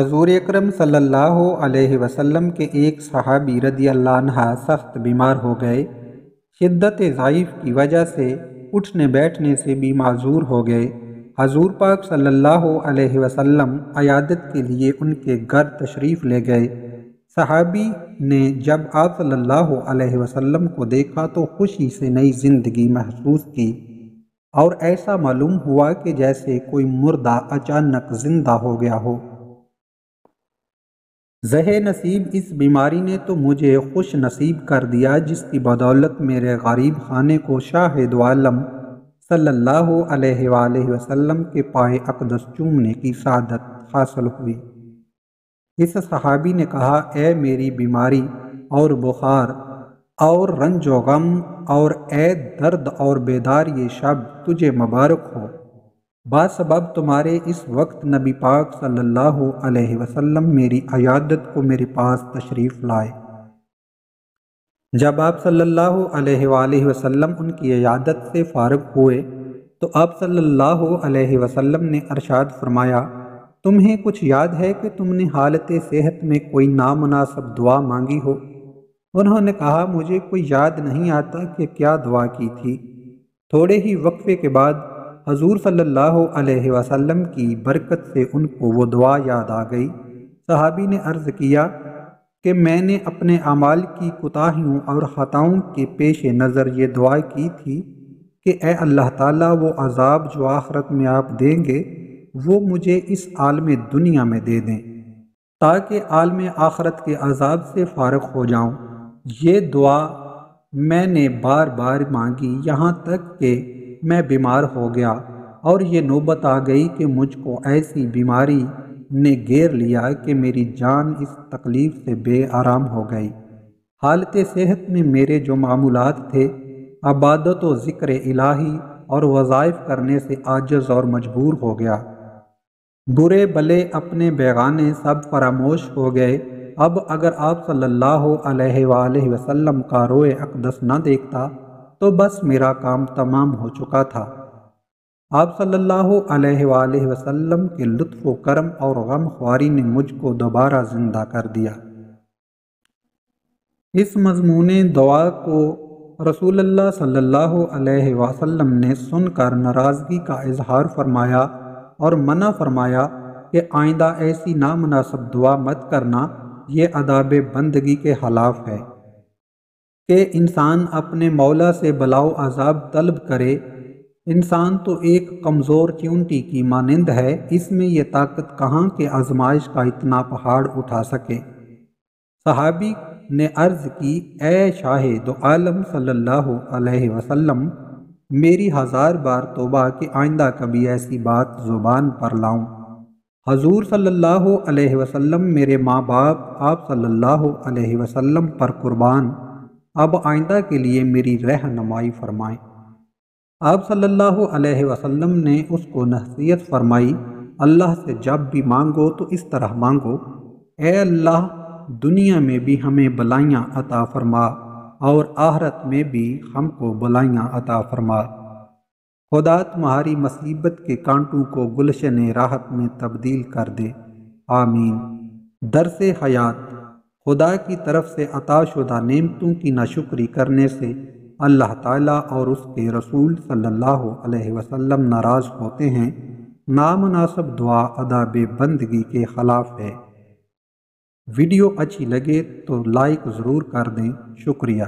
حضور اکرم صلی اللہ علیہ وسلم کے ایک صحابی رضی اللہ عنہ سخت بیمار ہو گئے۔ شدت ضعیف کی وجہ سے اٹھنے بیٹھنے سے بھی معذور ہو گئے۔ حضور پاک صلی اللہ علیہ وسلم عیادت کے لیے ان کے گھر تشریف لے گئے۔ صحابی نے جب آپ صلی اللہ علیہ وسلم کو دیکھا تو خوشی سے نئی زندگی محسوس کی اور ایسا معلوم ہوا کہ جیسے کوئی مردہ اچانک زندہ ہو گیا ہو۔ زہ نصیب اس بیماری نے تو مجھے خوش نصیب کر دیا، جس کی بدولت میرے غریب خانے کو شاہ دو عالم صلی اللہ علیہ وآلہ وسلم کے پائے اقدس چومنے کی سعادت حاصل ہوئی۔ اس صحابی نے کہا، اے میری بیماری اور بخار اور رنج و غم اور اے درد اور بیداری شب تجھے مبارک ہو، باسبب تمہارے اس وقت نبی پاک صلی اللہ علیہ وسلم میری عیادت کو میرے پاس تشریف لائے۔ جب آپ صلی اللہ علیہ وآلہ وسلم ان کی عیادت سے فارغ ہوئے تو آپ صلی اللہ علیہ وسلم نے ارشاد فرمایا، تمہیں کچھ یاد ہے کہ تم نے حالت صحت میں کوئی نامناسب دعا مانگی ہو؟ انہوں نے کہا، مجھے کوئی یاد نہیں آتا کہ کیا دعا کی تھی۔ تھوڑے ہی وقفے کے بعد حضور صلی اللہ علیہ وسلم کی برکت سے ان کو وہ دعا یاد آ گئی۔ صحابی نے عرض کیا کہ میں نے اپنے اعمال کی کوتاہیوں اور خطاؤں کے پیش نظر یہ دعا کی تھی کہ اے اللہ تعالیٰ، وہ عذاب جو آخرت میں آپ دیں گے وہ مجھے اس عالم دنیا میں دے دیں تاکہ عالم آخرت کے عذاب سے فارغ ہو جاؤں۔ یہ دعا میں نے بار بار مانگی، یہاں تک کہ میں بیمار ہو گیا اور یہ نوبت آ گئی کہ مجھ کو ایسی بیماری نے گھیر لیا کہ میری جان اس تکلیف سے بے آرام ہو گئی۔ حالت صحت میں میرے جو معمولات تھے، عبادت و ذکر الہی اور وظائف کرنے سے عاجز اور مجبور ہو گیا۔ برے بلے اپنے بیگانے سب فراموش ہو گئے۔ اب اگر آپ صلی اللہ علیہ وآلہ وسلم کا روئے اقدس نہ دیکھتا تو بس میرا کام تمام ہو چکا تھا۔ آپ صلی اللہ علیہ وآلہ وسلم کے لطف و کرم اور غم خواری نے مجھ کو دوبارہ زندہ کر دیا۔ اس مضمون دعا کو رسول اللہ صلی اللہ علیہ وسلم نے سن کر ناراضگی کا اظہار فرمایا اور منع فرمایا کہ آئندہ ایسی نامناسب دعا مت کرنا، یہ آداب بندگی کے خلاف ہے کہ انسان اپنے مولا سے بلاؤ عذاب طلب کرے۔ انسان تو ایک کمزور چیونٹی کی مانند ہے، اس میں یہ طاقت کہاں کہ آزمائش کا اتنا پہاڑ اٹھا سکے۔ صحابی نے عرض کی، اے شاہ دو عالم صلی اللہ علیہ وسلم، میری 1000 بار توبہ کہ آئندہ کبھی ایسی بات زبان پر لاؤں۔ حضور صلی اللہ علیہ وسلم، میرے ماں باپ آپ صلی اللہ علیہ وسلم پر قربان، اب آئندہ کے لیے میری رہنمائی فرمائیں۔ آپ صلی اللہ علیہ وسلم نے اس کو نصیحت فرمائی، اللہ سے جب بھی مانگو تو اس طرح مانگو، اے اللہ، دنیا میں بھی ہمیں بلائیاں عطا فرما اور آخرت میں بھی ہم کو بلائیاں عطا فرما۔ خدا تمہاری مصیبت کے کانٹوں کو گلشن راحت میں تبدیل کر دے، آمین۔ درس حیات: خدا کی طرف سے عطا شدہ نعمتوں کی ناشکری کرنے سے اللہ تعالیٰ اور اس کے رسول صلی اللہ علیہ وسلم ناراض ہوتے ہیں۔ نامناسب دعا آداب بندگی کے خلاف ہے۔ ویڈیو اچھی لگے تو لائک ضرور کر دیں۔ شکریہ۔